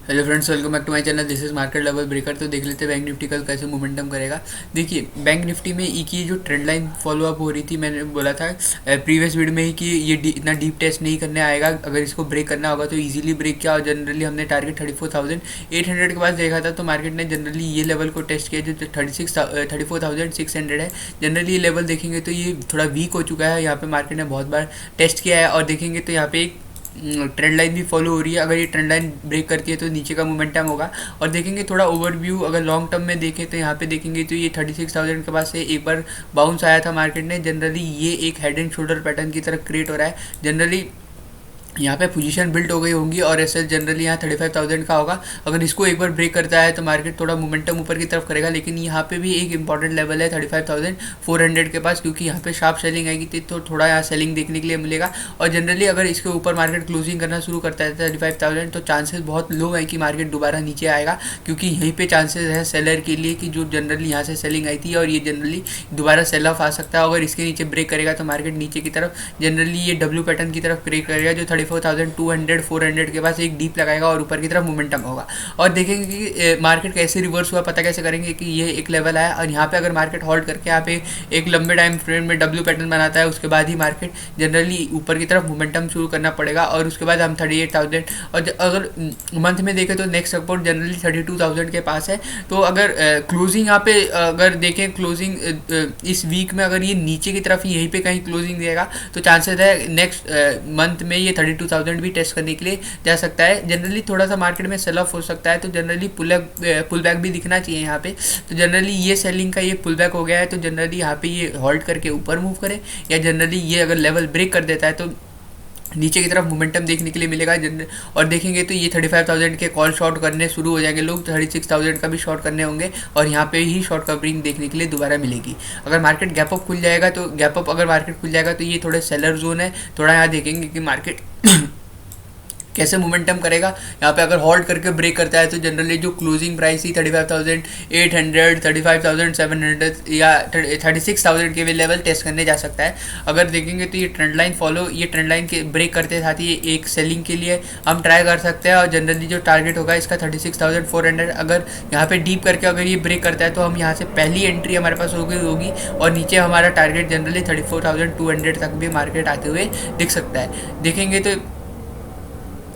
Hello friends, welcome back to my channel. This is market level breaker. तो देख लेते हैं बैंक निफ्टी कल कैसे मोमेंटम करेगा। देखिए, बैंक निफ्टी में एक ये जो ट्रेंड लाइन फॉलो अप हो रही थी, मैंने बोला था प्रीवियस वीडियो में ही कि ये इतना डीप टेस्ट नहीं करने आएगा। अगर इसको ब्रेक करना होगा तो इजीली ब्रेक किया, और जनरली हमने टारगेट 34,800 के पास देखा था। तो मार्केट ने जनरली ये लेवल को टेस्ट किया जो 34,600 है। जनरली ये लेवल देखेंगे तो ये थोड़ा वीक हो चुका है। यहाँ पे मार्केट ने बहुत बार टेस्ट किया है, और देखेंगे तो यहाँ पे एक ट्रेंड लाइन भी फॉलो हो रही है। अगर ये ट्रेंड लाइन ब्रेक करती है तो नीचे का मोमेंटम होगा। और देखेंगे थोड़ा ओवरव्यू, अगर लॉन्ग टर्म में देखें तो यहाँ पे देखेंगे तो ये 36,000 के पास से एक बार बाउंस आया था मार्केट ने। जनरली ये एक हेड एंड शोल्डर पैटर्न की तरफ क्रिएट हो रहा है। जनरली यहाँ पे पोजीशन बिल्ड हो गई होंगी, और एसएल जनरली यहाँ 35,000 का होगा। अगर इसको एक बार ब्रेक करता है तो मार्केट थोड़ा मोमेंटम ऊपर की तरफ करेगा, लेकिन यहाँ पे भी एक इंपॉर्टेंट लेवल है 35,400 के पास, क्योंकि यहाँ पे शार्प सेलिंग आएगी तो थोड़ा यहाँ सेलिंग देखने के लिए मिलेगा। और जनरली अगर इसके ऊपर मार्केट क्लोजिंग करना शुरू करता है 35,000, तो चांसेस बहुत लो है कि मार्केट दोबारा नीचे आएगा, क्योंकि यहीं पे चांसेस है सेलर के लिए कि जो जनरली यहाँ से सेलिंग आई थी और ये जनरली दोबारा सेल ऑफ आ सकता है। अगर इसके नीचे ब्रेक करेगा तो मार्केट नीचे की तरफ जनरली ये डब्ल्यू पैटर्न की तरफ ब्रेक करेगा, जो 34,200 400 के पास एक डीप लगाएगा और ऊपर की तरफ मोमेंटम होगा। और देखेंगे कि मार्केट कैसे रिवर्स हुआ, पता कैसे करेंगे कि ये एक लेवल आया, और यहाँ पे अगर मार्केट होल्ड करके यहाँ पे एक लंबे टाइम फ्रेम में डब्ल्यू पैटर्न बनाता है, उसके बाद ही मार्केट जनरली ऊपर की तरफ मोमेंटम शुरू करना पड़ेगा। और उसके बाद हम 38,000, और अगर मंथ में देखें तो नेक्स्ट सपोर्ट जनरली 32,000 के पास है। तो अगर क्लोजिंग यहाँ पे अगर देखें, क्लोजिंग इस वीक में अगर ये नीचे की तरफ यहीं पे कहीं क्लोजिंग देगा तो चांसेस है नेक्स्ट मंथ में ये 32,000 भी टेस्ट करने के लिए जा सकता है। जनरली थोड़ा सा मार्केट में सेल ऑफ हो सकता है, तो जनरली पुल बैक भी दिखना चाहिए यहाँ पे। तो जनरली ये सेलिंग का ये पुल बैक हो गया है, तो जनरली यहाँ पे ये होल्ड करके ऊपर मूव करे, या जनरली ये अगर लेवल ब्रेक कर देता है तो नीचे की तरफ मोमेंटम देखने के लिए मिलेगा। और देखेंगे तो ये 35,000 के कॉल शॉर्ट करने शुरू हो जाएंगे लोग, 36,000 का भी शॉर्ट करने होंगे, और यहाँ पे ही शॉर्ट कवरिंग देखने के लिए दोबारा मिलेगी। अगर मार्केट गैप अप खुल जाएगा तो अगर मार्केट खुल जाएगा तो ये थोड़े सेलर जोन है। थोड़ा यहाँ देखेंगे कि मार्केट कैसे मोमेंटम करेगा। यहाँ पे अगर होल्ड करके ब्रेक करता है तो जनरली जो क्लोजिंग प्राइस थी 35,800 35,700 या 36,000 के भी लेवल टेस्ट करने जा सकता है। अगर देखेंगे तो ये ट्रेंड लाइन ये ट्रेंड लाइन के ब्रेक करते साथ ही एक सेलिंग के लिए हम ट्राई कर सकते हैं। और जनरली जो टारगेट होगा इसका 36,400, अगर यहाँ पे डीप करके अगर ये ब्रेक करता है तो हम यहाँ से पहली एंट्री हमारे पास होगी, और नीचे हमारा टारगेट जनरली 34,200 तक भी मार्केट आते हुए दिख सकता है। देखेंगे तो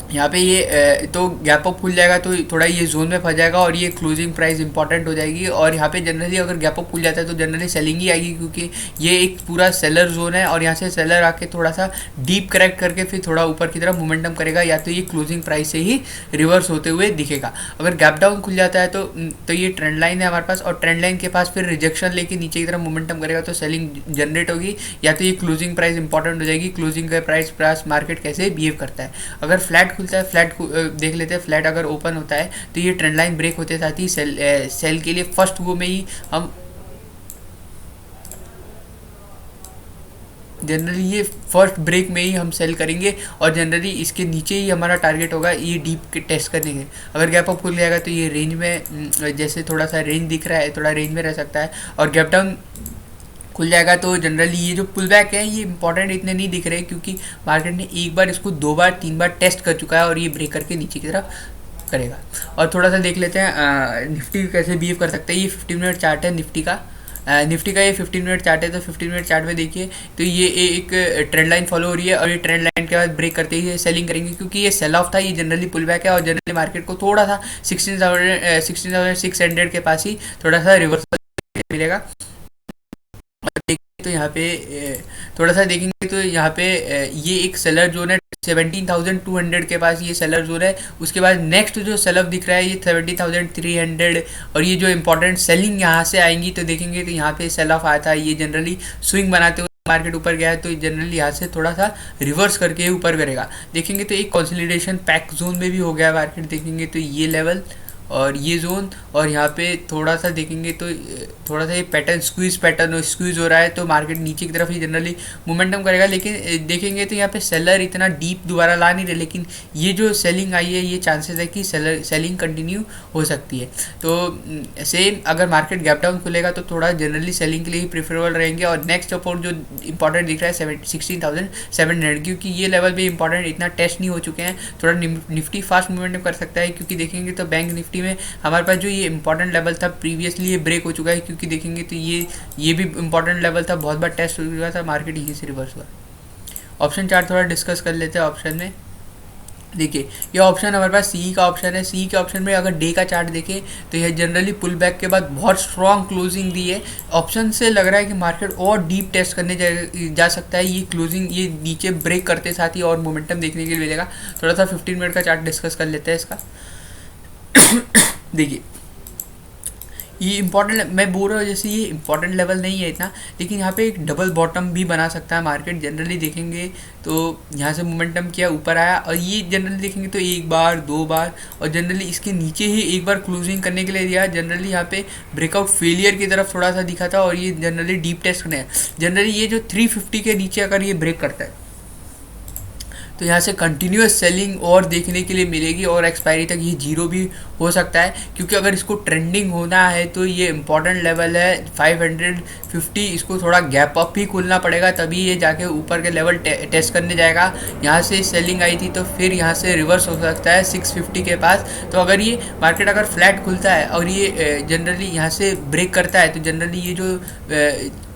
यहाँ पे ये तो गैप अप खुल जाएगा तो थोड़ा ये जोन में फंस जाएगा, और ये क्लोजिंग प्राइस इंपॉर्टेंट हो जाएगी। और यहाँ पे जनरली अगर गैप अप खुल जाता है तो जनरली सेलिंग ही आएगी, क्योंकि ये एक पूरा सेलर जोन है, और यहाँ से सेलर आके थोड़ा सा डीप करेक्ट करके फिर थोड़ा ऊपर की तरफ मोमेंटम करेगा, या तो ये क्लोजिंग प्राइस से ही रिवर्स होते हुए दिखेगा। अगर गैप डाउन खुल जाता है तो ये ट्रेंड लाइन है हमारे पास, और ट्रेंड लाइन के पास फिर रिजेक्शन लेके नीचे की तरफ मोमेंटम करेगा तो सेलिंग जनरेट होगी, या तो ये क्लोजिंग प्राइस इंपॉर्टेंट हो जाएगी। क्लोजिंग का प्राइस मार्केट कैसे बिहेव करता है। अगर फ्लैट खुलता है, फ्लैट देख लेते हैं, फ्लैट अगर ओपन होता है तो ये ट्रेंड लाइन ब्रेक होते साथ ही सेल के लिए फर्स्ट गो में ही हम जनरली ये फर्स्ट ब्रेक में ही हम सेल करेंगे, और जनरली इसके नीचे ही हमारा टारगेट होगा ये डीप के टेस्ट करने के। अगर गैप अप खुल जाएगा तो ये रेंज में जैसे थोड़ा सा रेंज दिख रहा है, थोड़ा रेंज में रह सकता है। और गैप डाउन खुल जाएगा तो जनरली ये जो पुल बैक है ये इंपॉर्टेंट इतने नहीं दिख रहे, क्योंकि मार्केट ने एक बार इसको 2 बार 3 बार टेस्ट कर चुका है, और ये ब्रेक करके नीचे की तरफ करेगा। और थोड़ा सा देख लेते हैं निफ्टी कैसे बिहेव कर सकता है। ये 15 मिनट चार्ट है निफ्टी का। ये 15 मिनट चार्ट है, तो 15 मिनट चार्ट में देखिए तो ये एक ट्रेंड लाइन फॉलो हो रही है, और ये ट्रेंड लाइन के बाद ब्रेक करते ही सेलिंग करेंगे, क्योंकि ये सेल ऑफ था, ये जनरली पुल बैक है, और जनरली मार्केट को थोड़ा सा 16,600 के पास ही थोड़ा सा रिवर्सल मिलेगा। तो यहाँ पे थोड़ा सा देखेंगे तो यहाँ पे ये एक सेलर जोन है 17,200 के पास, ये सेलर जोन है। उसके बाद नेक्स्ट जो सेलर दिख रहा है ये 70,300, और ये जो इंपॉर्टेंट सेलिंग यहाँ से आएंगी तो देखेंगे तो यहाँ पे सेल ऑफ आया था, ये जनरली स्विंग बनाते हुए मार्केट ऊपर गया है, तो जनरली यहाँ से थोड़ा सा रिवर्स करके ही ऊपर करेगा। देखेंगे तो एक कंसोलिडेशन पैक जोन में भी हो गया मार्केट। देखेंगे तो ये लेवल और ये जोन, और यहाँ पे थोड़ा सा देखेंगे तो थोड़ा सा ये पैटर्न स्क्वीज हो रहा है, तो मार्केट नीचे की तरफ ही जनरली मोमेंटम करेगा। लेकिन देखेंगे तो यहाँ पे सेलर इतना डीप दोबारा ला नहीं रहे, लेकिन ये जो सेलिंग आई है ये चांसेस है कि सेलिंग कंटिन्यू हो सकती है। तो सेम अगर मार्केट गैप डाउन खुलेगा तो थोड़ा जनरली सेलिंग के लिए ही प्रेफरेबल रहेंगे। और नेक्स्ट सपोर्ट जो इंपॉर्टेंट दिख रहा है 16,700, क्योंकि ये लेवल भी इंपॉर्टेंट इतना टेस्ट नहीं हो चुके हैं। थोड़ा निफ्टी फास्ट मूवमेंट कर सकता है, क्योंकि देखेंगे तो बैंक निफ्टी में हमारे पास जो ये इंपॉर्टेंट लेवल था प्रीवियसली ये ब्रेक हो चुका है, क्योंकि देखेंगे तो ये भी इंपॉर्टेंट लेवल था, बहुत बार टेस्ट हो चुका था, मार्केट यहीं से रिवर्स हुआ। ऑप्शन चार्ट थोड़ा डिस्कस कर लेते हैं। ऑप्शन में देखिए ये ऑप्शन हमारे पास सी का ऑप्शन है। सी के ऑप्शन में अगर डे का चार्ट देखें तो यह जनरली पुल बैक के बाद बहुत स्ट्रॉन्ग क्लोजिंग दी है। ऑप्शन से लग रहा है कि मार्केट और डीप टेस्ट करने जा सकता है। ये क्लोजिंग ये नीचे ब्रेक करते साथ ही और मोमेंटम देखने के लिए मिलेगा। थोड़ा सा 15 मिनट का चार्ट डिस्कस कर लेते हैं इसका। देखिए ये इंपॉर्टेंट, मैं बोल रहा हूँ जैसे ये इंपॉर्टेंट लेवल नहीं है इतना, लेकिन यहाँ पे एक डबल बॉटम भी बना सकता है मार्केट। जनरली देखेंगे तो यहाँ से मोमेंटम किया, ऊपर आया, और ये जनरली देखेंगे तो एक बार दो बार, और जनरली इसके नीचे ही एक बार क्लोजिंग करने के लिए दिया। जनरली यहाँ पे ब्रेकआउट फेलियर की तरफ थोड़ा सा दिखा था, और ये जनरली डीप टेस्ट करने है। जनरली ये जो 350 के नीचे अगर ये ब्रेक करता है तो यहाँ से कंटिन्यूस सेलिंग और देखने के लिए मिलेगी, और एक्सपायरी तक ये जीरो भी हो सकता है, क्योंकि अगर इसको ट्रेंडिंग होना है तो ये इंपॉर्टेंट लेवल है 550। इसको थोड़ा गैप अप ही खुलना पड़ेगा, तभी ये जाके ऊपर के लेवल टेस्ट करने जाएगा। यहाँ से सेलिंग आई थी तो फिर यहाँ से रिवर्स हो सकता है 650 के पास। तो अगर ये मार्केट अगर फ्लैट खुलता है और ये जनरली यहाँ से ब्रेक करता है तो जनरली ये जो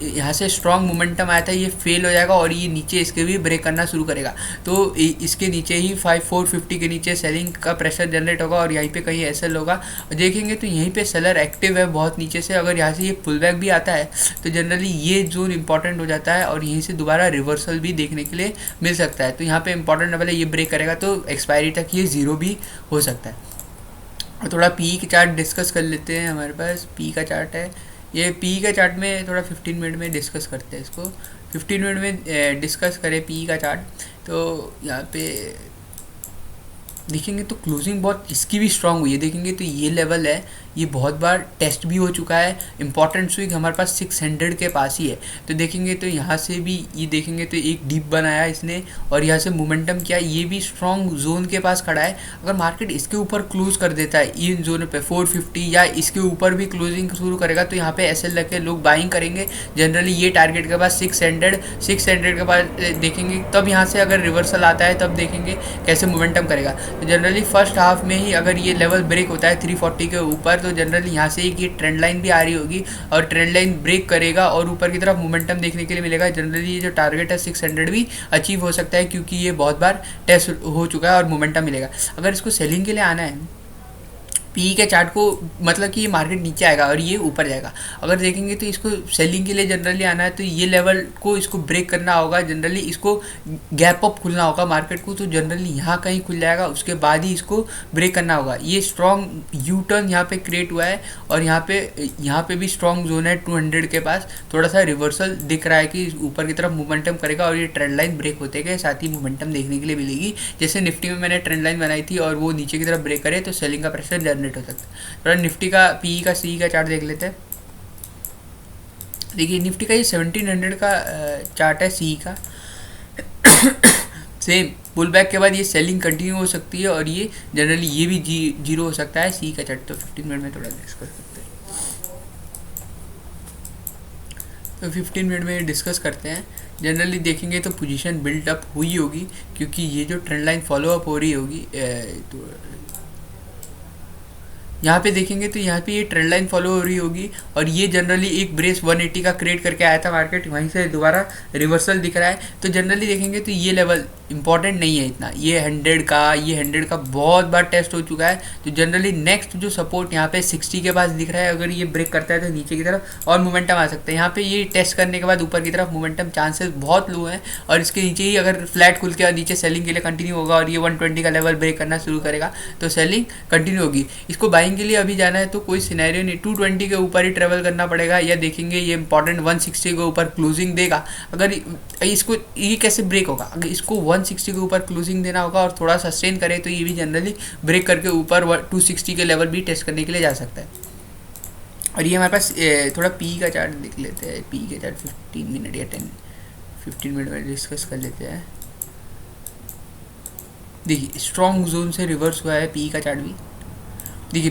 यहाँ से स्ट्रॉन्ग मोमेंटम आया था ये फेल हो जाएगा, और ये नीचे इसके भी ब्रेक करना शुरू करेगा। तो इसके नीचे ही 450 के नीचे सेलिंग का प्रेशर जनरेट होगा, और यहीं पे कहीं एसएल होगा। और देखेंगे तो यहीं पे सेलर एक्टिव है बहुत नीचे से। अगर यहाँ से ये पुल बैक भी आता है तो जनरली ये जोन इंपॉर्टेंट हो जाता है, और यहीं से दोबारा रिवर्सल भी देखने के लिए मिल सकता है। तो यहाँ पे इंपॉर्टेंट लेवल है, ये ब्रेक करेगा तो एक्सपायरी तक ये जीरो भी हो सकता है। और थोड़ा पी का चार्ट डिस्कस कर लेते हैं। हमारे पास पी का चार्ट है, ये पी का चार्ट में थोड़ा 15 मिनट में डिस्कस करते हैं इसको। 15 मिनट में डिस्कस करें पी का चार्ट, तो यहाँ पे देखेंगे तो क्लोजिंग बहुत इसकी भी स्ट्रांग हुई है। देखेंगे तो ये लेवल है, ये बहुत बार टेस्ट भी हो चुका है। इंपॉर्टेंट स्विंग हमारे पास 600 के पास ही है। तो देखेंगे तो यहाँ से भी ये देखेंगे तो एक डीप बनाया इसने, और यहाँ से मोमेंटम किया, ये भी स्ट्रॉन्ग जोन के पास खड़ा है। अगर मार्केट इसके ऊपर क्लोज कर देता है इन जोन पे 450 या इसके ऊपर भी क्लोजिंग शुरू करेगा तो यहाँ पे एसएल लग के लोग बाइंग करेंगे। जनरली ये टारगेट के पास 600 के पास देखेंगे, तब यहाँ से अगर रिवर्सल आता है तब देखेंगे कैसे मोमेंटम करेगा। तो जनरली फर्स्ट हाफ में ही अगर ये लेवल ब्रेक होता है 340 के ऊपर तो जनरली यहाँ से एक ये ट्रेंड लाइन भी आ रही होगी, और ट्रेंड लाइन ब्रेक करेगा और ऊपर की तरफ मोमेंटम देखने के लिए मिलेगा। जनरली ये जो टारगेट है 600 भी अचीव हो सकता है, क्योंकि ये बहुत बार टेस्ट हो चुका है और मोमेंटम मिलेगा। अगर इसको सेलिंग के लिए आना है पी के चार्ट को, मतलब कि ये मार्केट नीचे आएगा और ये ऊपर जाएगा। अगर देखेंगे तो इसको सेलिंग के लिए जनरली आना है तो ये लेवल को इसको ब्रेक करना होगा। जनरली इसको गैप अप खुलना होगा मार्केट को, तो जनरली यहाँ कहीं खुल जाएगा, उसके बाद ही इसको ब्रेक करना होगा। ये स्ट्रॉन्ग यू टर्न यहाँ पे क्रिएट हुआ है, और यहाँ पे भी स्ट्रॉन्ग जोन है 200 के पास। थोड़ा सा रिवर्सल दिख रहा है कि ऊपर की तरफ मोमेंटम करेगा, और ये ट्रेंड लाइन ब्रेक होते गए साथ ही मोमेंटम देखने के लिए मिलेगी। जैसे निफ्टी में मैंने ट्रेंड लाइन बनाई थी और वो नीचे की तरफ ब्रेक करे तो सेलिंग का प्रेशर जनरेट हो सकता है। थोड़ा निफ्टी का पी का सी का चार्ट देख लेते हैं। देखिए निफ्टी का ये 1700 का चार्ट है सी का। सेम पुल बैक के बाद ये सेलिंग कंटिन्यू हो सकती है, और ये जनरली ये भी जीरो हो सकता है सी का चार्ट। तो 15 मिनट में थोड़ा डिस्कस करते हैं। तो 15 मिनट में डिस्कस करते हैं। जनरली देखेंगे तो पोजीशन बिल्ट अप हुई होगी, क्योंकि ये जो ट्रेंड लाइन फॉलो अप हो रही होगी। तो यहाँ पे देखेंगे तो यहाँ पे ये ट्रेंड लाइन फॉलो हो रही होगी, और ये जनरली एक ब्रेस 180 का क्रिएट करके आया था मार्केट, वहीं से दोबारा रिवर्सल दिख रहा है। तो जनरली देखेंगे तो ये लेवल इंपॉर्टेंट नहीं है इतना, ये 100 का बहुत बार टेस्ट हो चुका है। तो जनरली नेक्स्ट जो सपोर्ट यहाँ पे 60 के पास दिख रहा है, अगर ये ब्रेक करता है तो नीचे की तरफ और मोमेंटम आ सकता है। यहाँ पे ये टेस्ट करने के बाद ऊपर की तरफ मोमेंटम चांसेस बहुत लो हैं, और इसके नीचे ही अगर फ्लैट खुल के नीचे सेलिंग के लिए कंटिन्यू होगा और ये 120 का लेवल ब्रेक करना शुरू करेगा तो सेलिंग कंटिन्यू होगी। इसको बाइंग के लिए अभी जाना है तो कोई सिनेरियो नहीं, 220 के ऊपर ही ट्रेवल करना पड़ेगा, या देखेंगे ये इंपॉर्टेंट 160 के ऊपर क्लोजिंग देगा। अगर इसको ये कैसे ब्रेक होगा, अगर इसको 160 के ऊपर क्लोजिंग देना होगा और थोड़ा सस्टेन करे तो ये भी जनरली ब्रेक करके ऊपर 260 के लेवल भी टेस्ट करने के लिए जा सकता है। और ये हमारे पास थोड़ा पी का चार्ट देख लेते हैं। पी का चार्ट 15 मिनट या 15 मिनट में डिस्कस कर लेते हैं। देखिए स्ट्रॉन्ग जोन से रिवर्स हुआ है पी का चार्ट भी। देखिए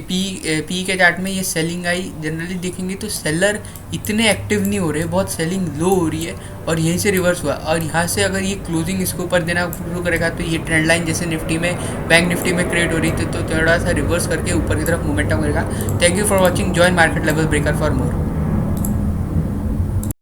पी के चार्ट में ये सेलिंग आई। जनरली देखेंगे तो सेलर इतने एक्टिव नहीं हो रहे, बहुत सेलिंग लो हो रही है और यहीं से रिवर्स हुआ। और यहाँ से अगर ये क्लोजिंग इसके ऊपर देना शुरू करेगा तो ये ट्रेंड लाइन जैसे निफ्टी में, बैंक निफ्टी में क्रिएट हो रही थी, तो थोड़ा सा रिवर्स करके ऊपर की तरफ मोमेंटम करेगा। Thank you for watching. Join market level breaker for more.